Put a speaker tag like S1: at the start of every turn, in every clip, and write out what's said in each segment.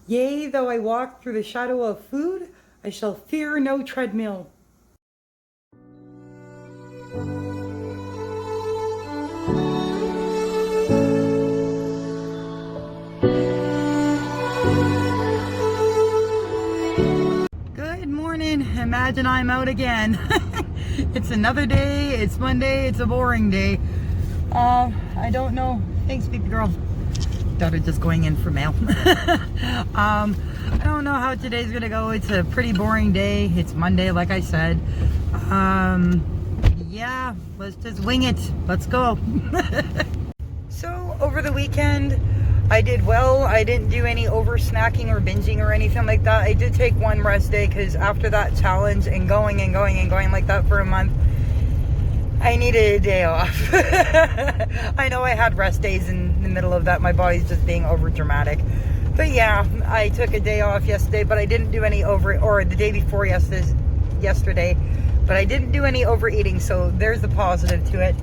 S1: Yea, though I walk through the shadow of food, I shall fear no treadmill. Good morning. Imagine I'm out again. It's another day. It's Monday. It's a boring day. I don't know. Thanks, baby girl. Daughter just going in for mail. I don't know how today's gonna go. It's a pretty boring day. It's Monday, like I said. Yeah, let's just wing it. Let's go. So over the weekend, I did well. I didn't do any over snacking or binging or anything like that. I did take one rest day because after that challenge and going like that for a month, I needed a day off. I know I had rest days in the middle of that. My body's just being over dramatic. But yeah, I took a day off yesterday, but I didn't do any or the day before yesterday, but I didn't do any overeating, so there's the positive to it.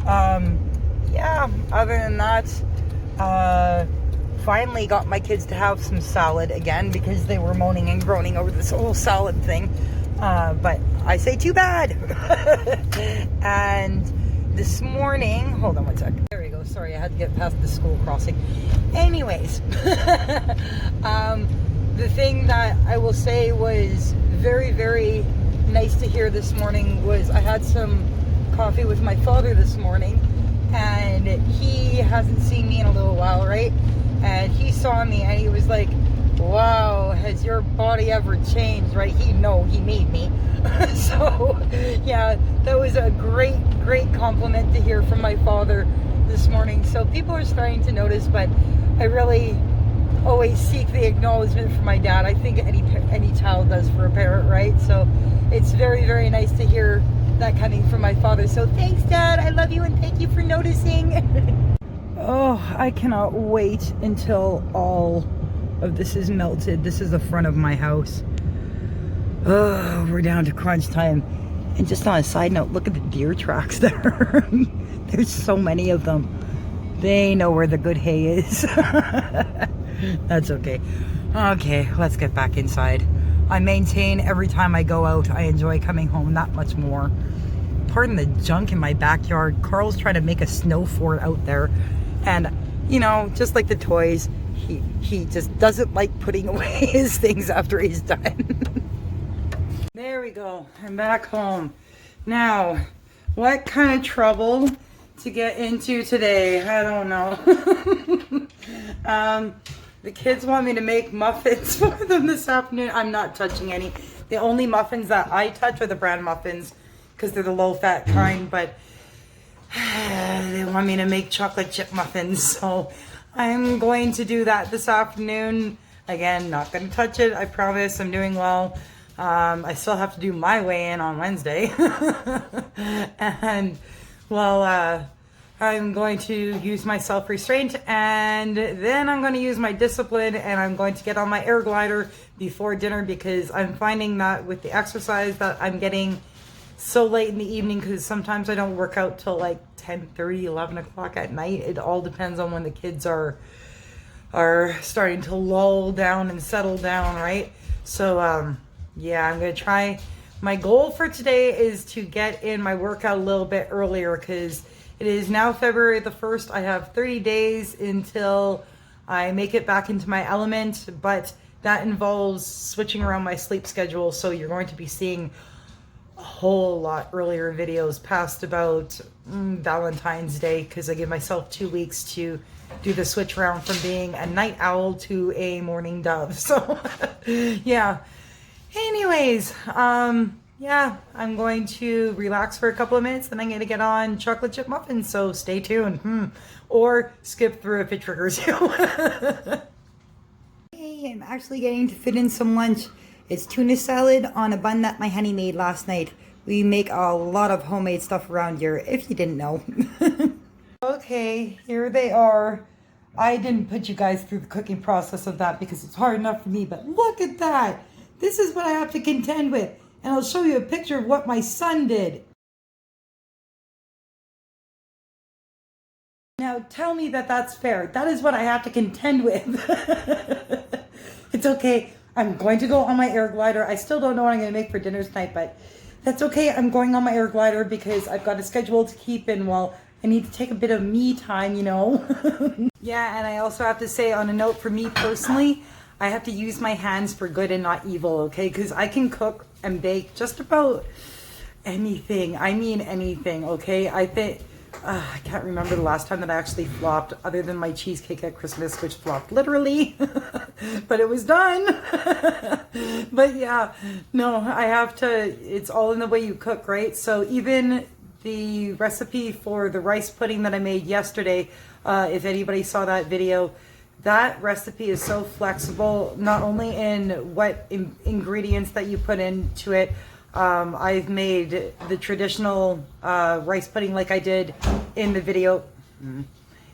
S1: Yeah, other than that, finally got my kids to have some salad again because they were moaning and groaning over this whole salad thing. But I say too bad. And this morning, hold on one sec. There we go. Sorry, I had to get past the school crossing. Anyways, the thing that I will say was very, very nice to hear this morning was I had some coffee with my father this morning, and he hasn't seen me in a little while, right? And he saw me and he was like, wow, has your body ever changed, right? He made me. So yeah, that was a great compliment to hear from my father this morning. So people are starting to notice, but I really always seek the acknowledgement from my dad. I think any child does for a parent, right? So it's very, very nice to hear that coming from my father. So thanks, Dad. I love you and thank you for noticing. Oh, I cannot wait until all of this is melted. This is the front of my house. Oh, we're down to crunch time. And just on a side note, look at the deer tracks there. There's so many of them. They know where the good hay is. That's okay. Okay, let's get back inside. I maintain every time I go out, I enjoy coming home that much more. Pardon the junk in my backyard. Carl's trying to make a snow fort out there. And, you know, just like the toys, he just doesn't like putting away his things after he's done. There we go. I'm back home. Now, what kind of trouble to get into today? I don't know. The kids want me to make muffins for them this afternoon. I'm not touching any. The only muffins that I touch are the bran muffins because they're the low-fat kind, but they want me to make chocolate chip muffins, so I'm going to do that this afternoon. Again, not going to touch it. I promise. I'm doing well. I still have to do my weigh-in on Wednesday. And, well, I'm going to use my self-restraint, and then I'm going to use my discipline, and I'm going to get on my air glider before dinner because I'm finding that with the exercise that I'm getting so late in the evening, because sometimes I don't work out till like 10:30, 11 o'clock at night. It all depends on when the kids are starting to lull down and settle down, right? So yeah, I'm gonna try. My goal for today is to get in my workout a little bit earlier because it is now February the 1st. I have 30 days until I make it back into my element, but that involves switching around my sleep schedule, so you're going to be seeing a whole lot earlier videos past about Valentine's Day, because I give myself 2 weeks to do the switch around from being a night owl to a morning dove. So yeah, anyways, yeah, I'm going to relax for a couple of minutes, then I'm going to get on chocolate chip muffins, so stay tuned. Or skip through if it triggers you. Hey, I'm actually getting to fit in some lunch. It's tuna salad on a bun that my honey made last night. We make a lot of homemade stuff around here, if you didn't know. Okay, here they are. I didn't put you guys through the cooking process of that because it's hard enough for me, but look at that. This is what I have to contend with. And I'll show you a picture of what my son did. Now tell me that that's fair. That is what I have to contend with. It's okay. I'm going to go on my air glider. I still don't know what I'm going to make for dinner tonight, but that's okay. I'm going on my air glider because I've got a schedule to keep in while I need to take a bit of me time, you know. Yeah, and I also have to say on a note for me personally, I have to use my hands for good and not evil, okay? Because I can cook and bake just about anything. I mean anything, okay? I think, I can't remember the last time that I actually flopped other than my cheesecake at Christmas, which flopped literally, but it was done. But yeah, no, I have to, it's all in the way you cook, right? So even the recipe for the rice pudding that I made yesterday, if anybody saw that video, that recipe is so flexible, not only in what ingredients that you put into it. I've made the traditional rice pudding like I did in the video,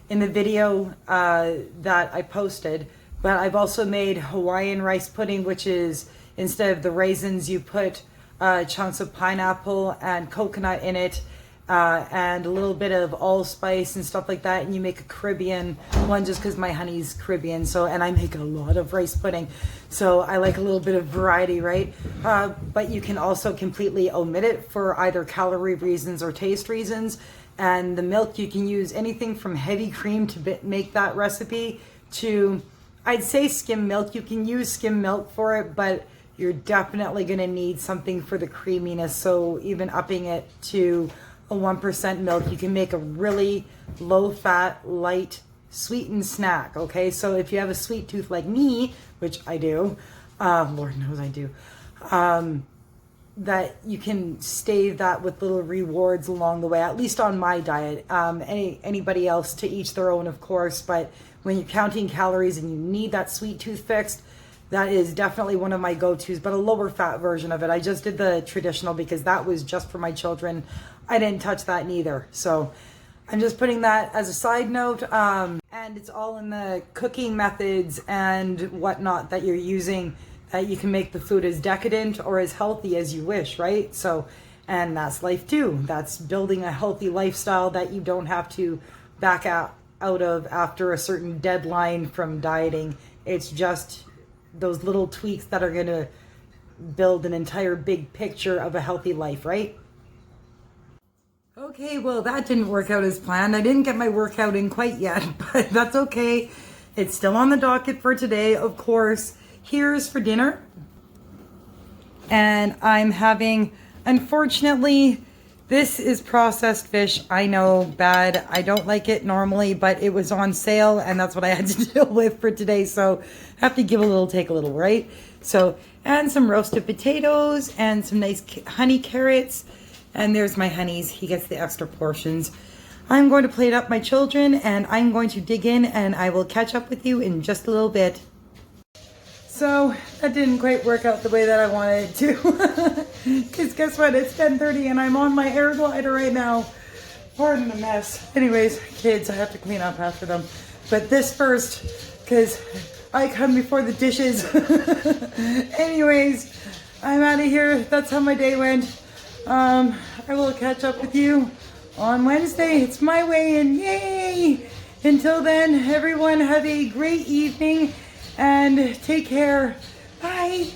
S1: that I posted, but I've also made Hawaiian rice pudding, which is instead of the raisins, you put chunks of pineapple and coconut in it, and a little bit of allspice and stuff like that, and you make a Caribbean one just because my honey's Caribbean, so, and I make a lot of rice pudding, so I like a little bit of variety, right? But you can also completely omit it for either calorie reasons or taste reasons. And the milk, you can use anything from heavy cream to make that recipe to, I'd say skim milk. You can use skim milk for it, but you're definitely going to need something for the creaminess, so even upping it to a 1% milk, you can make a really low fat, light, sweetened snack, okay? So if you have a sweet tooth like me, which I do, Lord knows I do, that you can stave that with little rewards along the way, at least on my diet. Anybody else, to each their own, of course, but when you're counting calories and you need that sweet tooth fixed, that is definitely one of my go-tos, but a lower fat version of it. I just did the traditional because that was just for my children. I didn't touch that neither. So I'm just putting that as a side note. And it's all in the cooking methods and whatnot that you're using, that you can make the food as decadent or as healthy as you wish, right? So, and that's life too. That's building a healthy lifestyle that you don't have to back out of after a certain deadline from dieting. It's just those little tweaks that are going to build an entire big picture of a healthy life, right? Okay, well, that didn't work out as planned. I didn't get my workout in quite yet, but that's okay. It's still on the docket for today, of course. Here's for dinner. And I'm having, unfortunately, this is processed fish. I know, bad. I don't like it normally, but it was on sale and that's what I had to deal with for today. So I have to give a little, take a little, right? So, and some roasted potatoes and some nice honey carrots. And there's my honeys. He gets the extra portions. I'm going to plate up my children and I'm going to dig in and I will catch up with you in just a little bit. So that didn't quite work out the way that I wanted it to. Because guess what? It's 10:30 and I'm on my air glider right now. Pardon the mess. Anyways, kids, I have to clean up after them. But this first, because I come before the dishes. Anyways, I'm out of here. That's how my day went. I will catch up with you on Wednesday. It's my way and yay! Until then, everyone have a great evening and take care. Bye.